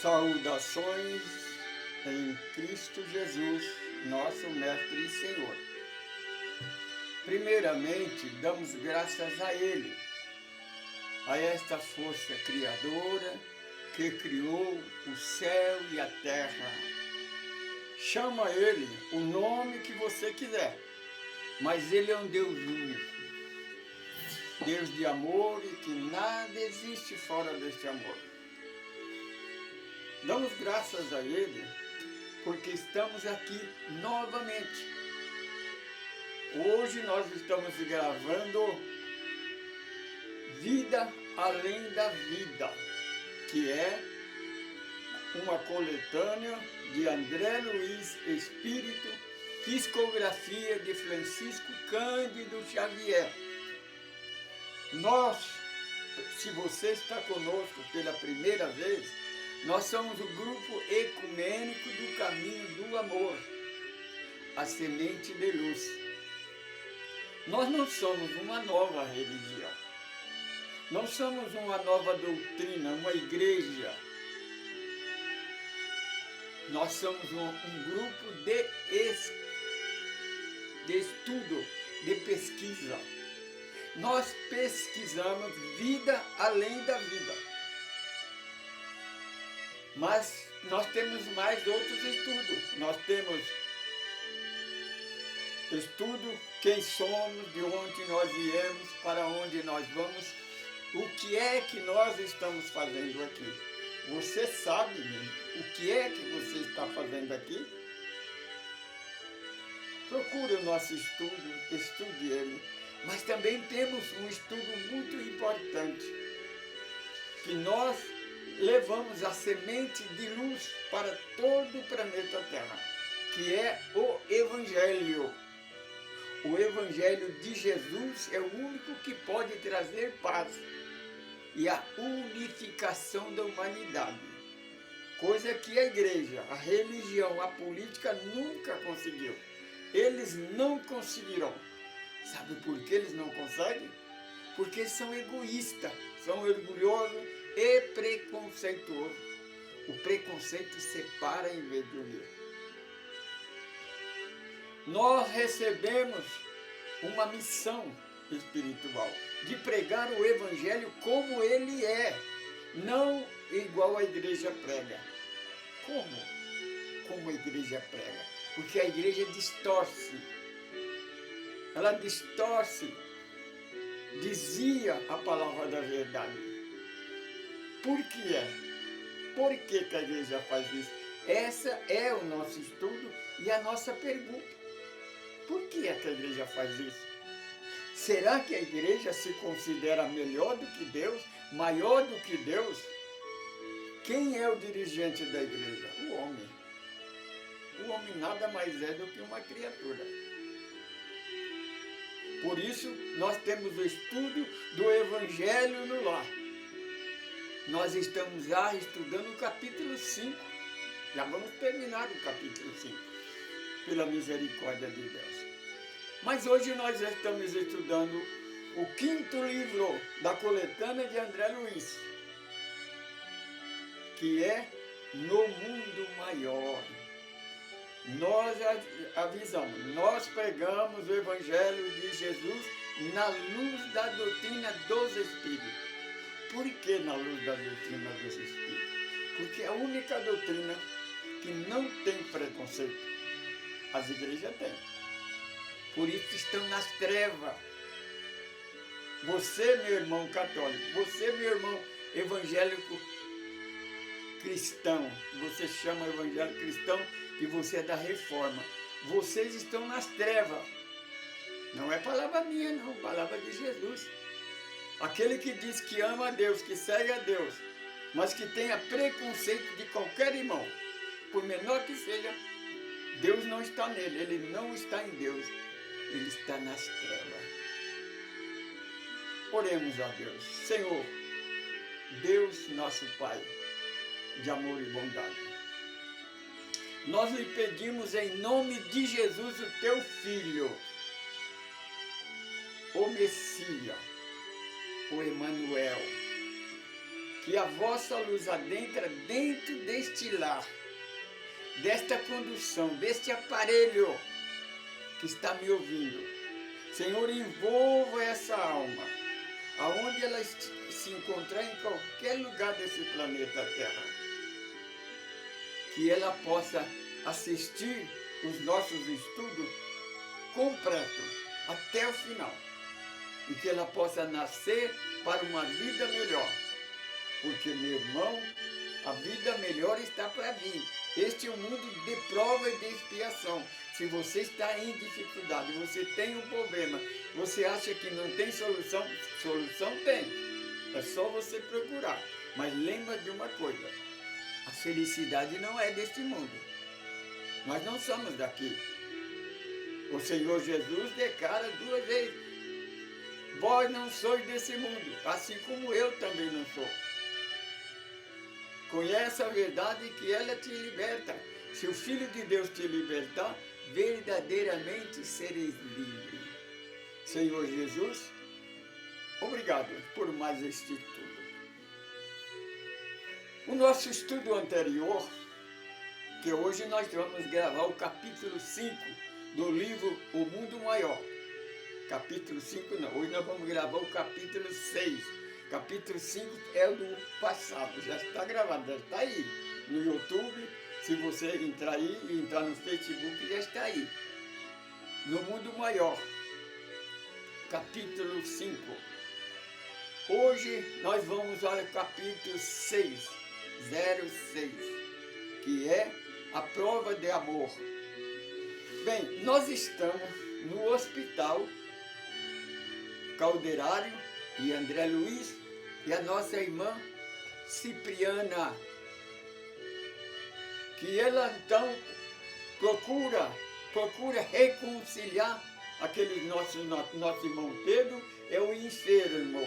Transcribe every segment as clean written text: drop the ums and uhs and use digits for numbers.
Saudações em Cristo Jesus, nosso Mestre e Senhor. Primeiramente, damos graças a Ele, a esta força criadora que criou o céu e a terra. Chama a Ele o nome que você quiser, mas Ele é um Deus único, Deus de amor e que nada existe fora deste amor. Damos graças a Ele porque estamos aqui novamente. Hoje nós estamos gravando Vida Além da Vida, que é uma coletânea de André Luiz Espírito, psicografia de Francisco Cândido Xavier. Nós, se você está conosco pela primeira vez, nós somos o grupo ecumênico do caminho do amor, a semente de luz. Nós não somos uma nova religião, não somos uma nova doutrina, uma igreja. Nós somos um grupo de estudo, de pesquisa. Nós pesquisamos vida além da vida. Mas nós temos mais outros estudos. Nós temos estudo quem somos, de onde nós viemos, para onde nós vamos, o que é que nós estamos fazendo aqui. Você sabe o que é que você está fazendo aqui? Procure o nosso estudo, estude ele. Mas também temos um estudo muito importante, que nós levamos a semente de luz para todo o planeta Terra, que é o Evangelho. O Evangelho de Jesus é o único que pode trazer paz e a unificação da humanidade, coisa que a igreja, a religião, a política nunca conseguiu. Eles não conseguirão. Sabe por que eles não conseguem? Porque são egoístas, são orgulhosos e preconceituosos. O preconceito separa em vez de unir. Nós recebemos uma missão espiritual de pregar o Evangelho como ele é, não igual a igreja prega. Como? Como a igreja prega? Porque a igreja distorce. Ela distorce, desvia a palavra da verdade. Por que é? Por que a igreja faz isso? Essa é o nosso estudo e a nossa pergunta. Por que é que a igreja faz isso? Será que a igreja se considera melhor do que Deus, maior do que Deus? Quem é o dirigente da igreja? O homem. O homem nada mais é do que uma criatura. Por isso, nós temos o estudo do Evangelho no lar. Nós estamos já estudando o capítulo 5. Já vamos terminar o capítulo 5, pela misericórdia de Deus. Mas hoje nós estamos estudando o 5º livro da coletânea de André Luiz, que é No Mundo Maior. Nós avisamos, nós pregamos o Evangelho de Jesus na luz da doutrina dos Espíritos. Por que na luz da doutrina dos Espíritos? Porque é a única doutrina que não tem preconceito. As igrejas têm. Por isso estão nas trevas. Você, meu irmão católico, você, meu irmão evangélico cristão, você chama evangélico cristão e você é da reforma. Vocês estão nas trevas. Não é palavra minha, não, palavra de Jesus. Aquele que diz que ama a Deus, que segue a Deus, mas que tenha preconceito de qualquer irmão, por menor que seja, Deus não está nele, ele não está em Deus, ele está nas trevas. Oremos a Deus. Senhor, Deus nosso Pai, de amor e bondade, nós lhe pedimos em nome de Jesus, o teu Filho, o Messias, o Emanuel, que a vossa luz adentra dentro deste lar, desta condução, deste aparelho que está me ouvindo. Senhor, envolva essa alma, aonde ela se encontrar em qualquer lugar desse planeta Terra, que ela possa assistir os nossos estudos completos até o final, e que ela possa nascer para uma vida melhor, porque, meu irmão, a vida melhor está para vir. Este é um mundo de prova e de expiação. Se você está em dificuldade, você tem um problema, você acha que não tem solução, solução tem. É só você procurar. Mas lembra de uma coisa, a felicidade não é deste mundo. Nós não somos daqui. O Senhor Jesus declara 2 vezes, vós não sois desse mundo, assim como eu também não sou. Conhece a verdade que ela te liberta. Se o Filho de Deus te libertar, verdadeiramente sereis livres. Senhor Jesus, obrigado por mais este estudo. O nosso estudo anterior, que hoje nós vamos gravar o capítulo 5 do livro O Mundo Maior. Capítulo 5 não, hoje nós vamos gravar o capítulo 6. Capítulo 5 é o do passado, já está gravado, já está aí no YouTube. Se você entrar aí e entrar no Facebook, já está aí. No Mundo Maior, capítulo 5. Hoje nós vamos ao capítulo 6, 06, que é a prova de amor. Bem, nós estamos no hospital Calderário e André Luiz e a nossa irmã Cipriana, que ela então procura reconciliar aquele nosso irmão Pedro, é o enfermo,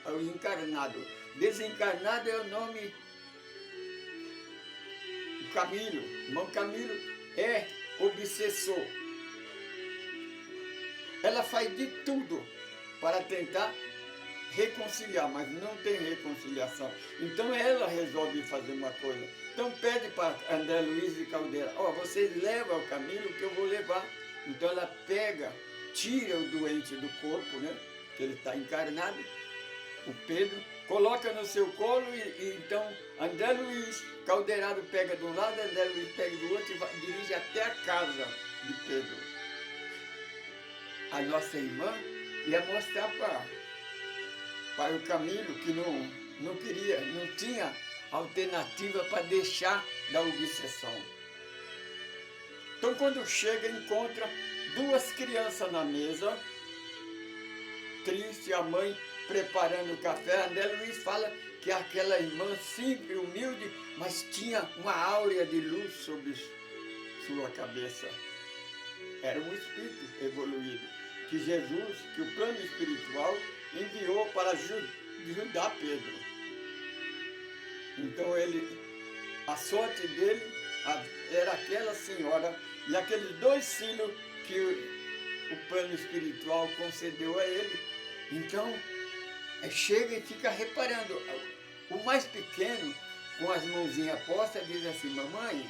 é o encarnado. Desencarnado é o nome Camilo. Irmão Camilo é obsessor. Ela faz de tudo para tentar reconciliar, mas não tem reconciliação. Então ela resolve fazer uma coisa. Então pede para André Luiz e Caldeira, vocês levam o Camilo que eu vou levar. Então ela pega, tira o doente do corpo, né? Que ele está encarnado, o Pedro, coloca no seu colo e então André Luiz, Caldeirado pega de um lado, André Luiz pega do outro e dirige até a casa de Pedro. A nossa irmã ia mostrar para o Camilo que não queria, não tinha alternativa para deixar da obsessão. Então quando chega, encontra 2 crianças na mesa, triste, a mãe preparando o café. André Luiz fala que aquela irmã simples, humilde, mas tinha uma áurea de luz sobre sua cabeça. Era um espírito evoluído, que Jesus, que o plano espiritual enviou para ajudar Pedro. Então a sorte dele era aquela senhora e aqueles 2 filhos que o plano espiritual concedeu a ele. Então, chega e fica reparando. O mais pequeno, com as mãozinhas postas, diz assim, mamãe,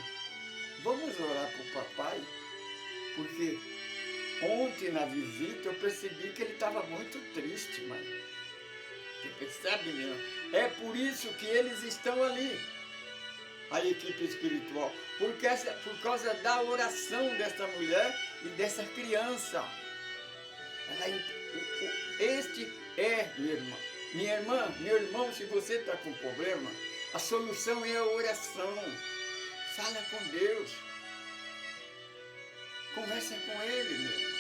vamos orar para o papai, porque ontem na visita eu percebi que ele estava muito triste, mãe. Você percebe, meu? É por isso que eles estão ali, a equipe espiritual, por causa da oração dessa mulher e dessa criança. Este é, minha irmã, meu irmão, se você está com problema, a solução é a oração. Fala com Deus. Conversa com Ele, meu irmão.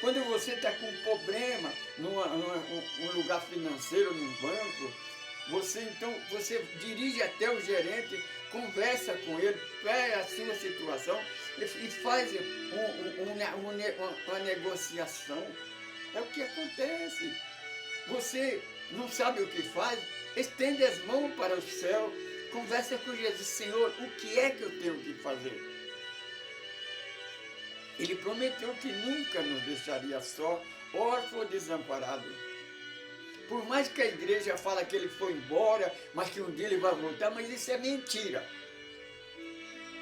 Quando você está com um problema num lugar financeiro, num banco, você dirige até o gerente, conversa com ele, pega a sua situação e faz uma negociação. É o que acontece. Você não sabe o que faz, estende as mãos para o céu, conversa com Jesus, Senhor, o que é que eu tenho que fazer? Ele prometeu que nunca nos deixaria só, órfão ou desamparado. Por mais que a igreja fala que ele foi embora, mas que um dia ele vai voltar, mas isso é mentira.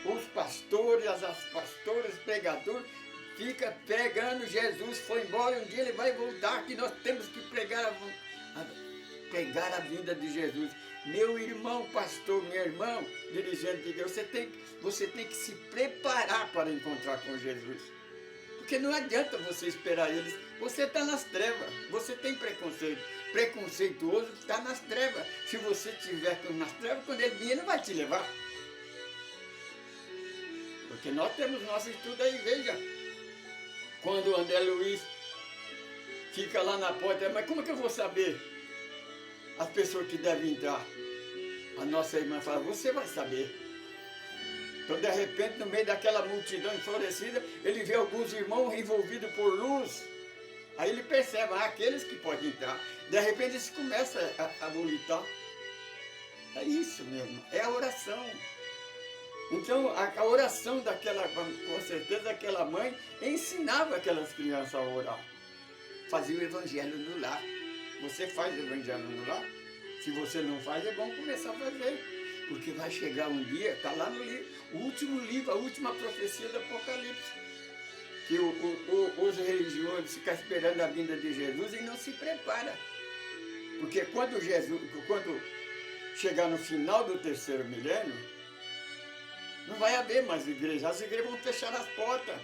Os pastores, as pastoras, pregadores, ficam pregando Jesus foi embora, um dia ele vai voltar, que nós temos que pregar a vinda de Jesus. Meu irmão pastor, meu irmão dirigente de Deus, você tem que se preparar para encontrar com Jesus. Porque não adianta você esperar eles. Você está nas trevas, você tem preconceito. Preconceituoso está nas trevas. Se você estiver nas trevas, quando ele vier, ele não vai te levar. Porque nós temos nosso estudo aí, veja. Quando o André Luiz fica lá na porta, mas como é que eu vou saber as pessoas que devem entrar? A nossa irmã fala, você vai saber. Então, de repente, no meio daquela multidão enfurecida, ele vê alguns irmãos envolvidos por luz. Aí ele percebe, aqueles que podem entrar. De repente, eles começam a volitar. É isso mesmo, é a oração. Então, a oração daquela, com certeza, aquela mãe ensinava aquelas crianças a orar. Fazia o evangelho no lar. Você faz o evangelho no lar? Se você não faz, é bom começar a fazer. Porque vai chegar um dia, está lá no livro, o último livro, a última profecia do Apocalipse. Que os religiosos ficam esperando a vinda de Jesus e não se preparam. Porque quando chegar no final do terceiro milênio, não vai haver mais igreja. As igrejas vão fechar as portas.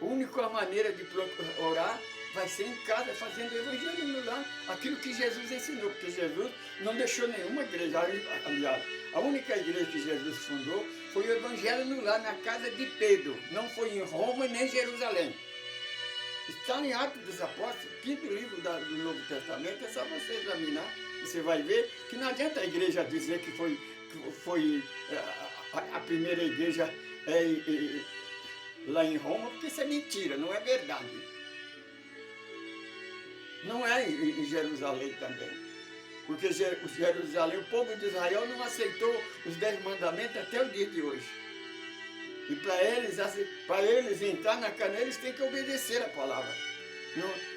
A única maneira de orar vai ser em casa, fazendo o evangelho no lar. Aquilo que Jesus ensinou, porque Jesus não deixou nenhuma igreja. Aliás, a única igreja que Jesus fundou foi o evangelho no lar, na casa de Pedro. Não foi em Roma nem em Jerusalém. Está em Atos dos Apóstolos, quinto livro do Novo Testamento, é só você examinar. Você vai ver que não adianta a igreja dizer que foi a primeira igreja lá em Roma, porque isso é mentira, não é verdade. Não é em Jerusalém também. Porque Jerusalém, o povo de Israel não aceitou os 10 mandamentos até o dia de hoje. E para eles entrar na Canaã, eles têm que obedecer a palavra.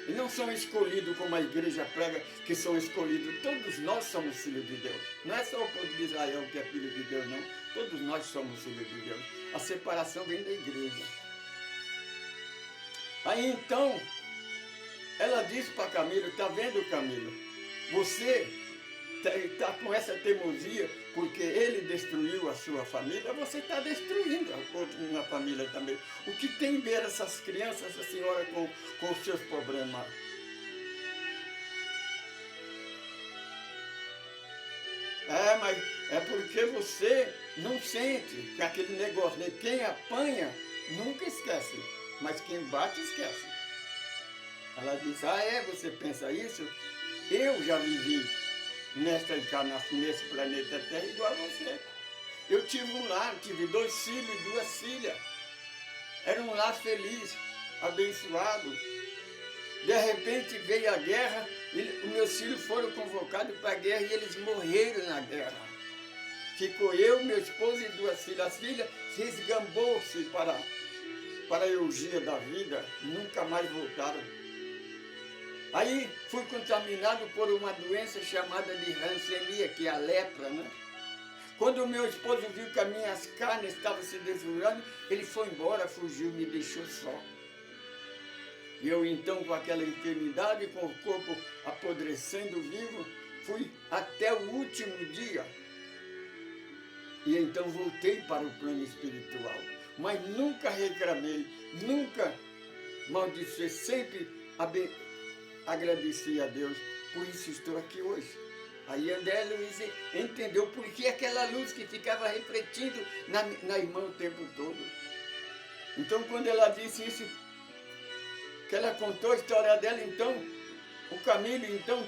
E não são escolhidos como a igreja prega, que são escolhidos. Todos nós somos filhos de Deus. Não é só o povo de Israel que é filho de Deus, não. Todos nós somos filhos de Deus. A separação vem da igreja. Aí então, ela disse para Camilo, está vendo, Camilo? Você está com essa teimosia porque ele destruiu a sua família, você está destruindo a minha família também. O que tem a ver essas crianças, essa senhora, com os seus problemas? Mas é porque você não sente que aquele negócio, né? Quem apanha nunca esquece, mas quem bate esquece. Ela diz, você pensa isso? Eu já vivi nesta encarnação, nesse planeta Terra, igual a você. Eu tive um lar, tive 2 filhos e 2 filhas. Era um lar feliz, abençoado. De repente veio a guerra, os meus filhos foram convocados para a guerra e eles morreram na guerra. Ficou eu, meu esposo e 2 filhas. As filhas resgambou-se para a eugia da vida, nunca mais voltaram. Aí fui contaminado por uma doença chamada de rancenia, que é a lepra, né? Quando o meu esposo viu que as minhas carnes estavam se desfigurando, ele foi embora, fugiu, me deixou só. E eu então, com aquela enfermidade, com o corpo apodrecendo vivo, fui até o último dia. E então voltei para o plano espiritual. Mas nunca reclamei, nunca maldicei, sempre agradeci a Deus, por isso estou aqui hoje. Aí André Luiz entendeu por que aquela luz que ficava refletindo na irmã o tempo todo. Então, quando ela disse isso, que ela contou a história dela, então, o Camilo, então,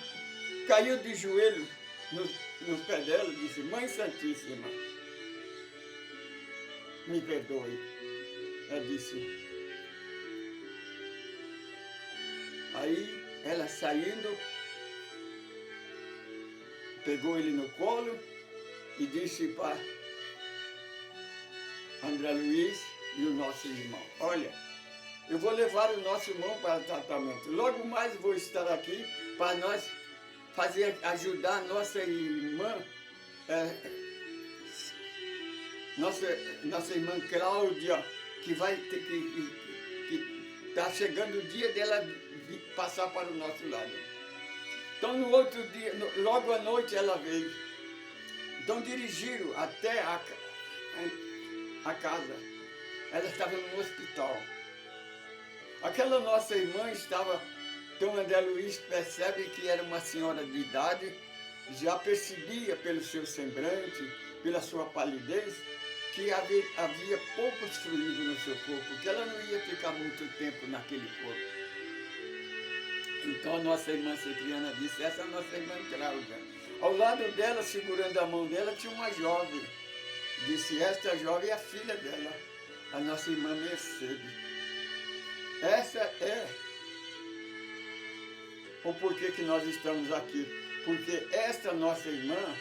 caiu de joelho nos pés dela e disse, Mãe Santíssima, me perdoe. Ela disse. Aí, ela saindo, pegou ele no colo e disse para André Luiz e o nosso irmão, olha, eu vou levar o nosso irmão para tratamento. Logo mais vou estar aqui para nós ajudar a nossa irmã, nossa irmã Cláudia, que vai ter que está chegando o dia dela passar para o nosso lado. Então no outro dia, logo à noite ela veio. Então dirigiram até a casa. Ela estava no hospital. Aquela nossa irmã estava, então André Luiz percebe que era uma senhora de idade, já percebia pelo seu semblante, pela sua palidez, que havia poucos fluidos no seu corpo, que ela não ia ficar muito tempo naquele corpo. Então a nossa irmã Cipriana disse, essa é a nossa irmã Cláudia. Ao lado dela, segurando a mão dela, tinha uma jovem. Disse, esta jovem é a filha dela, a nossa irmã Mercedes. Essa é o porquê que nós estamos aqui. Porque esta nossa irmã,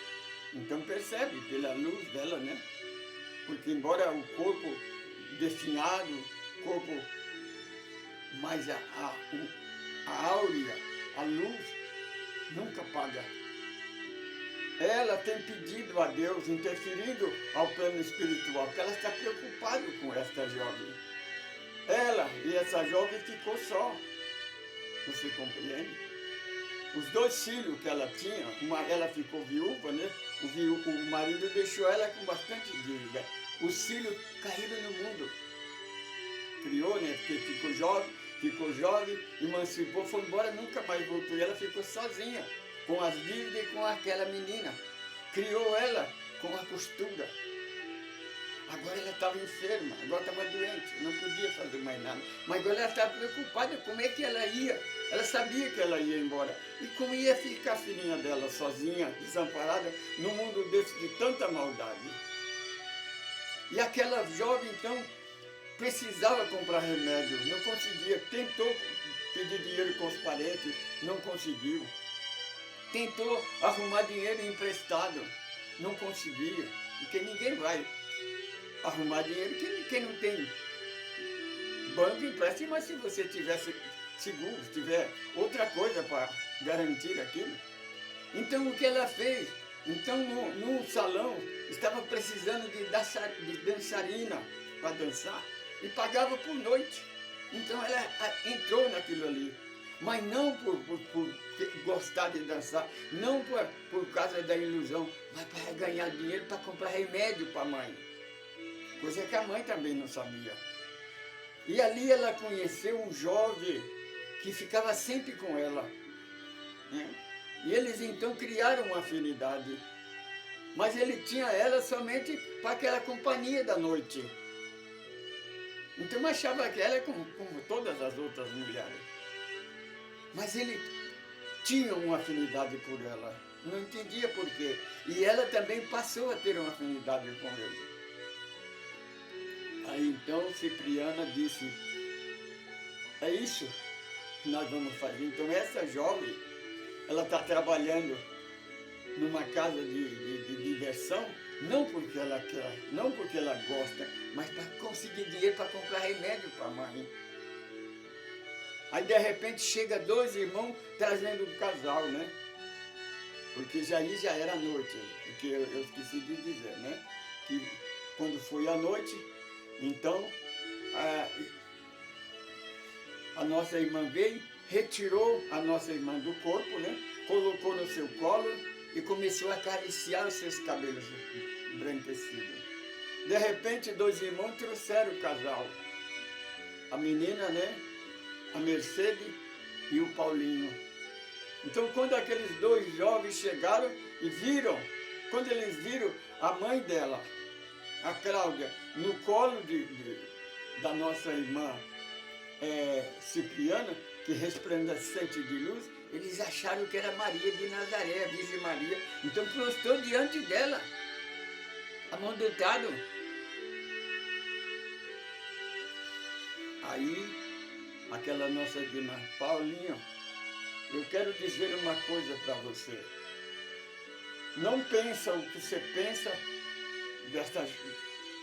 então percebe pela luz dela, né? Porque embora o corpo definhado, corpo, mas a áurea, a luz, nunca paga. Ela tem pedido a Deus, interferindo ao plano espiritual, porque ela está preocupada com esta jovem. Ela e essa jovem ficou só. Você compreende? Os dois filhos que ela tinha, ela ficou viúva, né? O marido deixou ela com bastante dívida. Os filhos caíram no mundo. Criou, né? Porque ficou jovem, emancipou, foi embora, nunca mais voltou. E ela ficou sozinha, com as dívidas e com aquela menina. Criou ela com a costura. Agora ela estava enferma, agora estava doente, não podia fazer mais nada. Mas agora ela estava preocupada como é que ela ia. Ela sabia que ela ia embora. E como ia ficar a filhinha dela sozinha, desamparada, num mundo desse de tanta maldade. E aquela jovem, então, precisava comprar remédio, não conseguia. Tentou pedir dinheiro com os parentes, não conseguiu. Tentou arrumar dinheiro emprestado, não conseguia. Porque ninguém vai arrumar dinheiro, quem não tem banco empresta, mas se você tivesse seguro, se tiver outra coisa para garantir aquilo. Então o que ela fez? Então no salão estava precisando de dançarina para dançar e pagava por noite. Então ela entrou naquilo ali, mas não por gostar de dançar, não por causa da ilusão, mas para ganhar dinheiro para comprar remédio para a mãe. Coisa que a mãe também não sabia. E ali ela conheceu um jovem que ficava sempre com ela, né? E eles então criaram uma afinidade. Mas ele tinha ela somente para aquela companhia da noite. Então achava que ela como todas as outras mulheres. Mas ele tinha uma afinidade por ela. Não entendia por quê. E ela também passou a ter uma afinidade com ele. Aí então Cipriana disse, é isso que nós vamos fazer. Então essa jovem, ela está trabalhando numa casa de diversão, não porque ela quer, não porque ela gosta, mas para conseguir dinheiro para comprar remédio para a mãe. Aí de repente chega dois irmãos trazendo um casal, né? Porque já era noite, porque eu esqueci de dizer, né? Que quando foi à noite, então a nossa irmã veio, retirou a nossa irmã do corpo, né? Colocou no seu colo e começou a acariciar os seus cabelos embranquecidos. De repente, dois irmãos trouxeram o casal. A menina, né? A Mercedes e o Paulinho. Então, quando aqueles dois jovens chegaram e viram, quando eles viram a mãe dela, a Cláudia, no colo da nossa irmã Cipriana, que resplandecente de luz, eles acharam que era Maria de Nazaré, a Virgem Maria. Então prostrou diante dela, amamantado. Aí, aquela nossa irmã, Paulinho, eu quero dizer uma coisa para você. Não pensa o que você pensa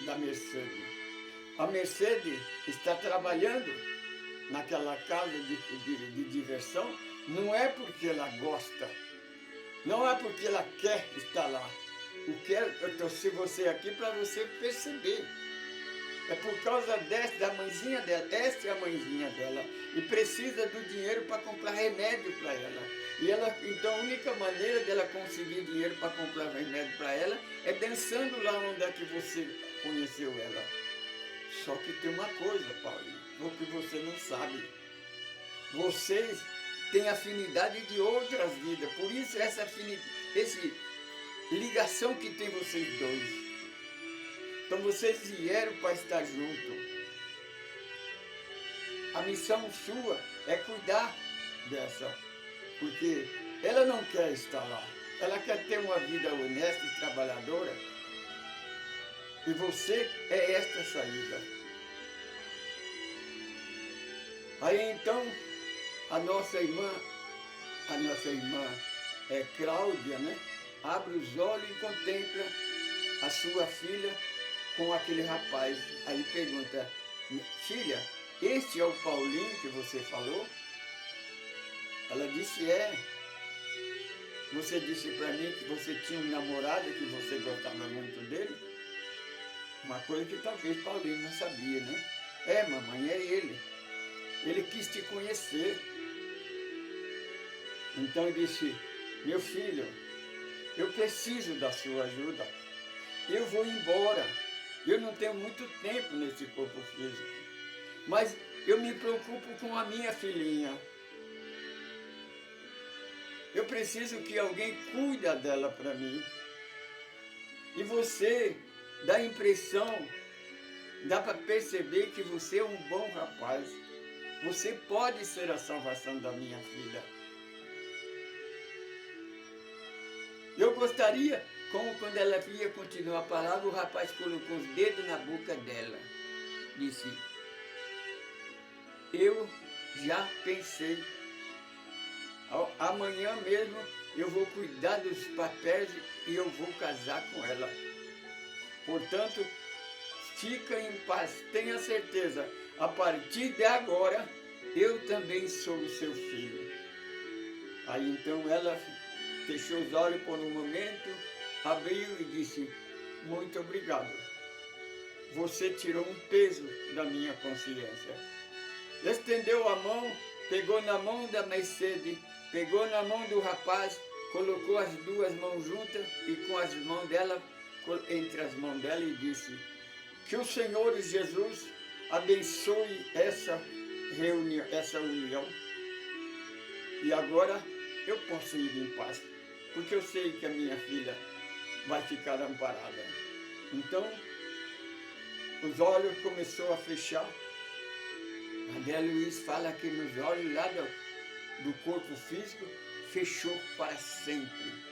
da Mercedes. A Mercedes está trabalhando naquela casa de diversão, não é porque ela gosta, não é porque ela quer estar lá. Eu trouxe você aqui para você perceber. É por causa da mãezinha dela, essa é a mãezinha dela, e precisa do dinheiro para comprar remédio para ela. E ela, então a única maneira dela conseguir dinheiro para comprar remédio para ela é dançando lá onde é que você conheceu ela. Só que tem uma coisa, Paulinho, o que você não sabe. Vocês têm afinidade de outras vidas, por isso essa ligação que tem vocês dois. Então vocês vieram para estar juntos. A missão sua é cuidar dessa, porque ela não quer estar lá. Ela quer ter uma vida honesta e trabalhadora. E você é esta saída. Aí então, a nossa irmã é Cláudia, né? Abre os olhos e contempla a sua filha com aquele rapaz. Aí pergunta, filha, este é o Paulinho que você falou? Ela disse, é. Você disse para mim que você tinha um namorado, que você gostava muito dele? Uma coisa que talvez Paulinho não sabia, né? É, mamãe, é ele. Ele quis te conhecer. Então ele disse, meu filho, eu preciso da sua ajuda. Eu vou embora. Eu não tenho muito tempo nesse corpo físico. Mas eu me preocupo com a minha filhinha. Eu preciso que alguém cuide dela para mim. E você dá a impressão, dá para perceber que você é um bom rapaz. Você pode ser a salvação da minha filha. Eu gostaria, como quando ela ia continuar a palavra, o rapaz colocou os dedos na boca dela. Disse, eu já pensei, amanhã mesmo eu vou cuidar dos papéis e eu vou casar com ela. Portanto, fica em paz, tenha certeza, a partir de agora, eu também sou o seu filho. Aí então ela fechou os olhos por um momento, abriu e disse, muito obrigado. Você tirou um peso da minha consciência. Estendeu a mão, pegou na mão da Mercedes, pegou na mão do rapaz, colocou as duas mãos juntas e com as mãos dela, entre as mãos dela e disse, que o Senhor Jesus abençoe essa reunião, essa união. E agora eu posso ir em paz, porque eu sei que a minha filha vai ficar amparada. Então, os olhos começou a fechar. André Luiz fala que nos olhos lá do corpo físico fechou para sempre.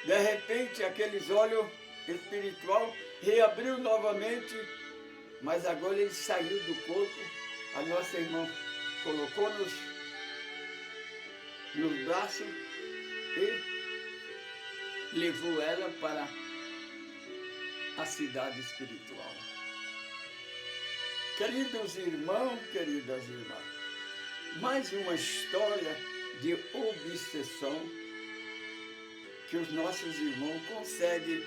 De repente, aqueles olhos espiritual reabriu novamente, mas agora ele saiu do corpo. A nossa irmã colocou-nos nos braços e levou ela para a cidade espiritual. Queridos irmãos, queridas irmãs, mais uma história de obsessão que os nossos irmãos conseguem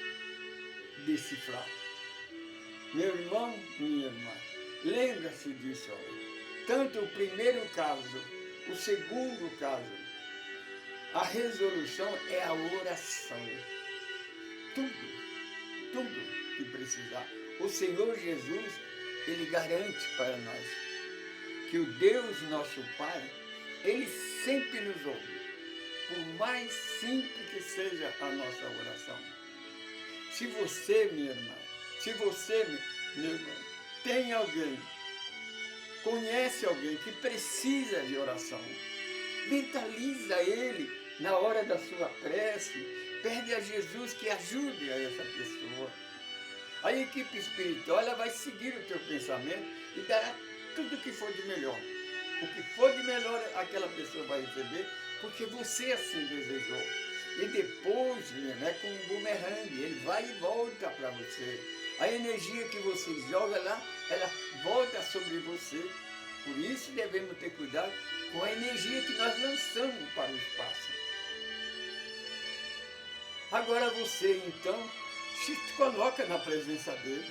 decifrar. Meu irmão, minha irmã, lembra-se disso. Tanto o primeiro caso, o segundo caso, a resolução é a oração. Tudo que precisar. O Senhor Jesus, Ele garante para nós que o Deus nosso Pai, Ele sempre nos ouve, por mais simples que seja a nossa oração. Se você, minha irmã, se você, meu irmão, tem alguém, conhece alguém que precisa de oração, mentaliza ele na hora da sua prece, pede a Jesus que ajude a essa pessoa. A equipe espiritual ela vai seguir o teu pensamento e dará tudo o que for de melhor. O que for de melhor aquela pessoa vai receber, porque você assim desejou. E depois, é como um bumerangue, ele vai e volta para você. A energia que você joga lá, ela volta sobre você. Por isso devemos ter cuidado com a energia que nós lançamos para o espaço. Agora você, então, se coloca na presença dele.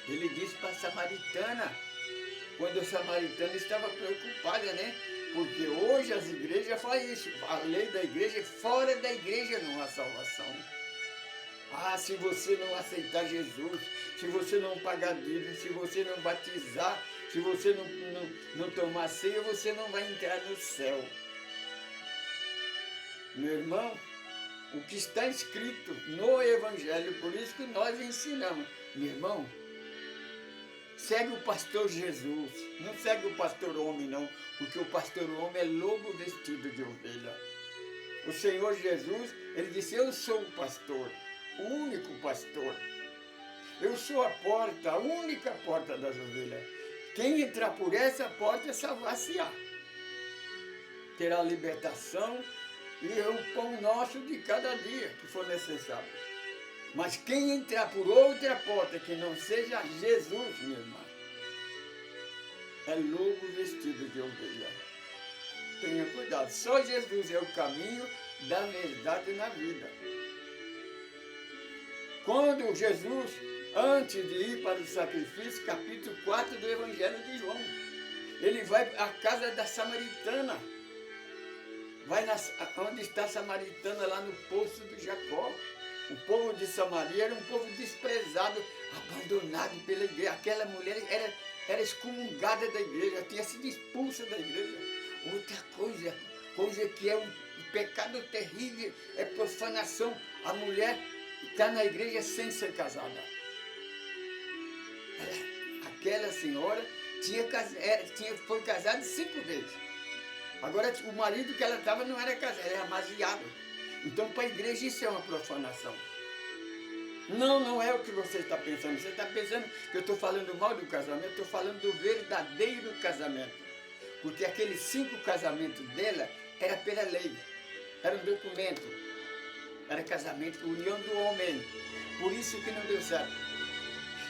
Ele disse para a samaritana, quando a samaritana estava preocupada, né? Porque hoje as igrejas fazem isso. A lei da igreja é fora da igreja não há salvação. Ah, se você não aceitar Jesus, se você não pagar dízimo, se você não batizar, se você não tomar ceia, você não vai entrar no céu. Meu irmão, o que está escrito no Evangelho, por isso que nós ensinamos. Meu irmão, segue o pastor Jesus, não segue o pastor homem não, porque o pastor homem é lobo vestido de ovelha. O Senhor Jesus, ele disse, eu sou o pastor, o único pastor. Eu sou a porta, a única porta das ovelhas. Quem entrar por essa porta salvar-se-á. Terá libertação e o pão nosso de cada dia que for necessário. Mas quem entrar por outra porta que não seja Jesus, minha irmã, é lobo vestido de ovelha. Tenha cuidado, só Jesus é o caminho da verdade na vida. Quando Jesus, antes de ir para o sacrifício, capítulo 4 do Evangelho de João, ele vai à casa da samaritana, vai onde está a samaritana, lá no poço do Jacó. O povo de Samaria era um povo desprezado, abandonado pela igreja. Aquela mulher era excomungada da igreja, tinha sido expulsa da igreja. Outra coisa que é um pecado terrível, é profanação. A mulher está na igreja sem ser casada. Aquela senhora foi casada 5 vezes. Agora o marido que ela estava não era casado, era amaziado. Então para a igreja isso é uma profanação. Não é o que você está pensando. Você está pensando que eu estou falando mal do casamento, eu estou falando do verdadeiro casamento. Porque aqueles 5 casamentos dela era pela lei, era um documento, era casamento, união do homem. Por isso que não deu certo.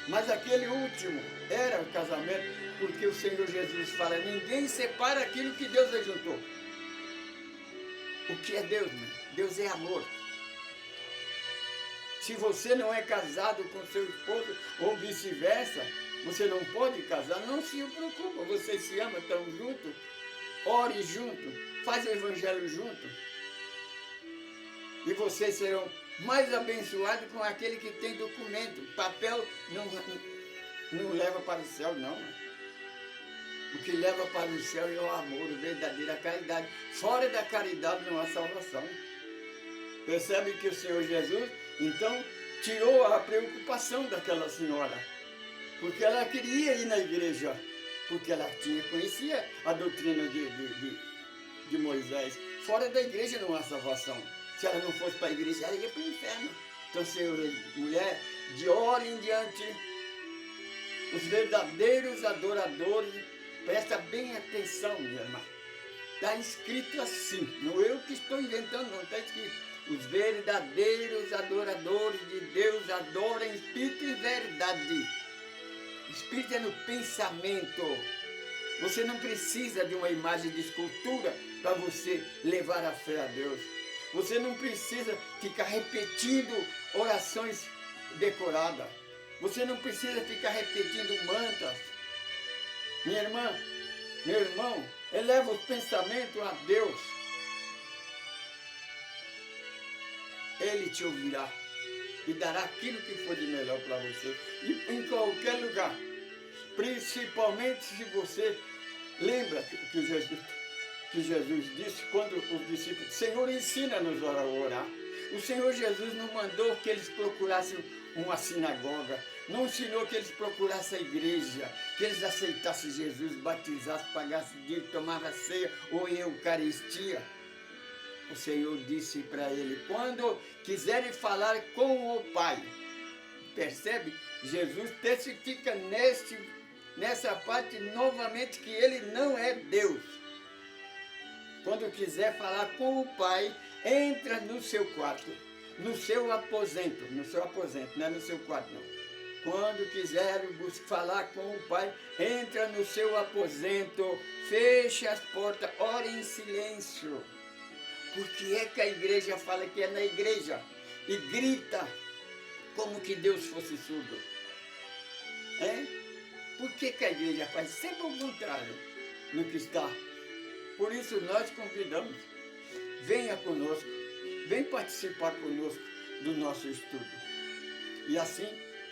Mas aquele último era o casamento, porque o Senhor Jesus fala, ninguém separa aquilo que Deus ajuntou. O que é Deus, meu? Deus é amor. Se você não é casado com seu esposo, ou vice-versa, você não pode casar, não se preocupe, vocês se amam, estão juntos, ore junto, faz o evangelho junto. E vocês serão mais abençoados com aquele que tem documento. Papel não leva para o céu, não. O que leva para o céu é o amor, a verdadeira caridade. Fora da caridade não há salvação. Percebe que o Senhor Jesus, então, tirou a preocupação daquela senhora. Porque ela queria ir na igreja. Porque ela conhecia a doutrina de Moisés. Fora da igreja não há salvação. Se ela não fosse para a igreja, ela ia para o inferno. Então, Senhor, mulher, de hora em diante, os verdadeiros adoradores, presta bem atenção, minha irmã. Está escrito assim, não eu que estou inventando, não, está escrito. Os verdadeiros adoradores de Deus adoram em espírito e verdade. Espírito é no pensamento. Você não precisa de uma imagem de escultura para você levar a fé a Deus. Você não precisa ficar repetindo orações decoradas. Você não precisa ficar repetindo mantas. Minha irmã, meu irmão, eleva os pensamentos a Deus. Ele te ouvirá e dará aquilo que for de melhor para você. E em qualquer lugar. Principalmente se você lembra que Jesus disse quando os discípulos, Senhor, ensina-nos a orar. O Senhor Jesus não mandou que eles procurassem uma sinagoga, não ensinou que eles procurassem a igreja, que eles aceitassem Jesus, batizassem, pagassem dízimo, tomassem ceia ou em Eucaristia. O Senhor disse para ele, quando quiserem falar com o Pai, percebe? Jesus testifica nessa parte novamente que ele não é Deus. Quando quiser falar com o Pai, entra no seu quarto, no seu aposento, não é no seu quarto não, quando quiser falar com o Pai, entra no seu aposento, feche as portas, ore em silêncio. Por que é que a igreja fala que é na igreja e grita como que Deus fosse surdo? Por que que a igreja faz sempre o contrário no que está? Por isso nós convidamos, venha conosco, vem participar conosco do nosso estudo. E assim,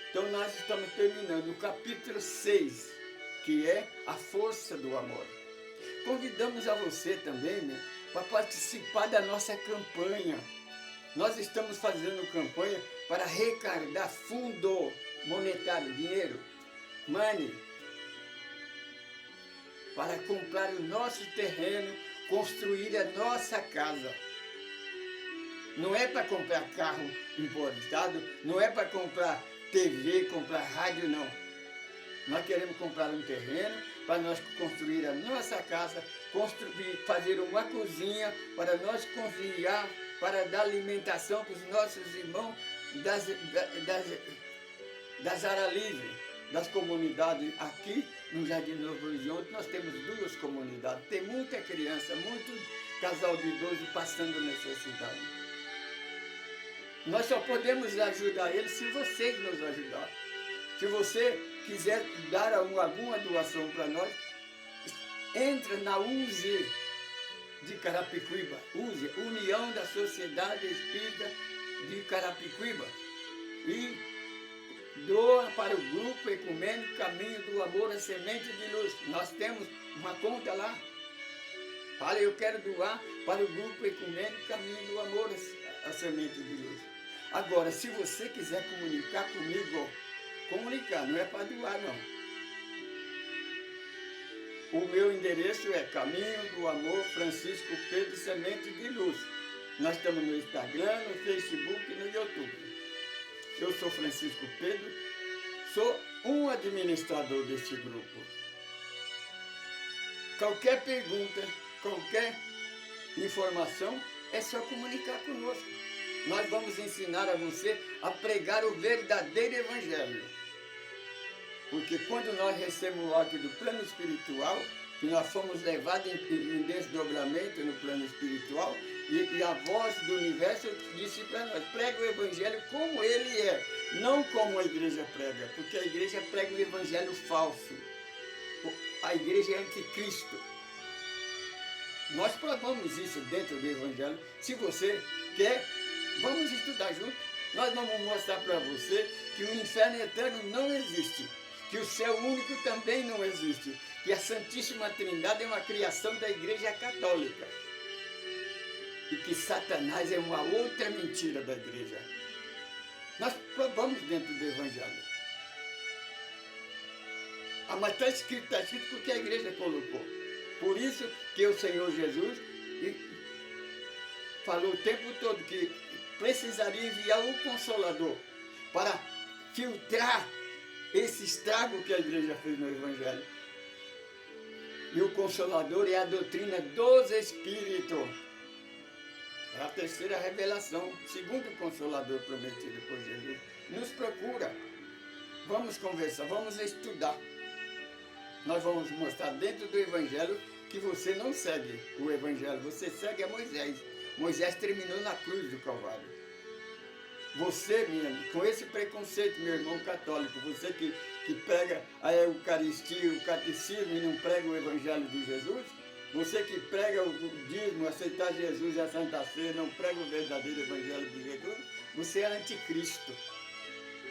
então nós estamos terminando o capítulo 6, que é a força do amor. Convidamos a você também, né, para participar da nossa campanha. Nós estamos fazendo campanha para arrecadar fundo monetário, dinheiro, money, para comprar o nosso terreno, construir a nossa casa. Não é para comprar carro importado, não é para comprar TV, comprar rádio, não. Nós queremos comprar um terreno para nós construir a nossa casa, fazer uma cozinha para nós cozinhar, para dar alimentação para os nossos irmãos das áreas livres, das comunidades. Aqui no Jardim Novo Horizonte nós temos 2 comunidades. Tem muita criança, muito casal de idoso passando necessidade. Nós só podemos ajudar eles se vocês nos ajudarem. Se você quiser dar alguma doação para nós, entra na USE de Carapicuíba, USE, União da Sociedade Espírita de Carapicuíba, e doa para o Grupo Ecumênico Caminho do Amor, a Semente de Luz. Nós temos uma conta lá. Fala, eu quero doar para o Grupo Ecumênico Caminho do Amor, a Semente de Luz. Agora, se você quiser comunicar comigo, comunicar, não é para doar, não. O meu endereço é Caminho do Amor Francisco Pedro Semente de Luz. Nós estamos no Instagram, no Facebook e no YouTube. Eu sou Francisco Pedro, sou um administrador desse grupo. Qualquer pergunta, qualquer informação, é só comunicar conosco. Nós vamos ensinar a você a pregar o verdadeiro evangelho. Porque quando nós recebemos o ordem do plano espiritual, que nós fomos levados em desdobramento no plano espiritual, e a voz do universo disse para nós, prega o evangelho como ele é, não como a igreja prega, porque a igreja prega o evangelho falso. A igreja é anticristo. Nós provamos isso dentro do evangelho. Se você quer, vamos estudar junto. Nós vamos mostrar para você que o inferno eterno não existe, que o céu único também não existe, que a Santíssima Trindade é uma criação da Igreja Católica e que Satanás é uma outra mentira da igreja. Nós provamos dentro do evangelho. Mas está escrito porque a igreja colocou. Por isso que o Senhor Jesus falou o tempo todo que precisaria enviar o Consolador para filtrar esse estrago que a igreja fez no evangelho. E o Consolador é a doutrina dos Espíritos. É a terceira revelação, segundo o Consolador prometido por Jesus. Nos procura. Vamos conversar, vamos estudar. Nós vamos mostrar dentro do evangelho que você não segue o evangelho, você segue a Moisés. Moisés terminou na cruz do Calvário. Você, com esse preconceito, meu irmão católico, você que prega a Eucaristia, o catecismo e não prega o Evangelho de Jesus, você que prega o dízimo, aceitar Jesus e a Santa Ceia, não prega o verdadeiro Evangelho de Jesus, você é anticristo.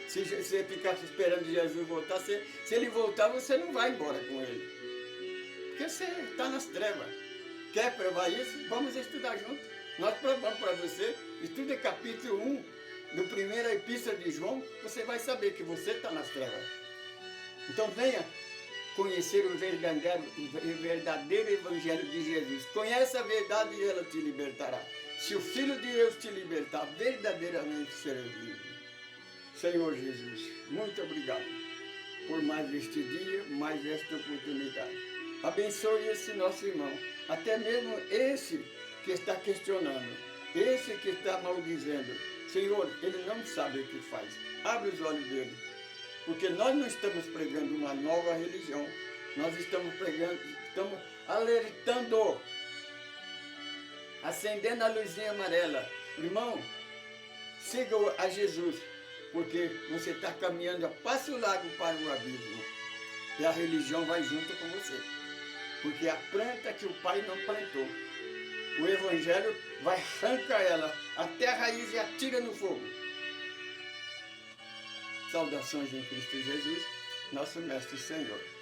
Se você ficar esperando Jesus voltar, se ele voltar, você não vai embora com ele. Porque você está nas trevas. Quer provar isso? Vamos estudar junto. Nós provamos para você. Estuda capítulo 1 do primeira epístola de João, você vai saber que você está nas trevas. Então venha conhecer o verdadeiro Evangelho de Jesus. Conhece a verdade e ela te libertará. Se o Filho de Deus te libertar, verdadeiramente serás livre. Senhor Jesus, muito obrigado por mais este dia, mais esta oportunidade. Abençoe esse nosso irmão, até mesmo esse que está questionando, esse que está maldizendo. Senhor, ele não sabe o que faz. Abre os olhos dele Porque nós não estamos pregando uma nova religião. Nós estamos pregando, estamos alertando, acendendo a luzinha amarela. Irmão, siga a Jesus, porque você está caminhando a passo largo para o abismo. E a religião vai junto com você. Porque a planta que o Pai não plantou, o Evangelho vai arrancar ela até a raiz e atira no fogo. Saudações em Cristo Jesus, nosso Mestre e Senhor.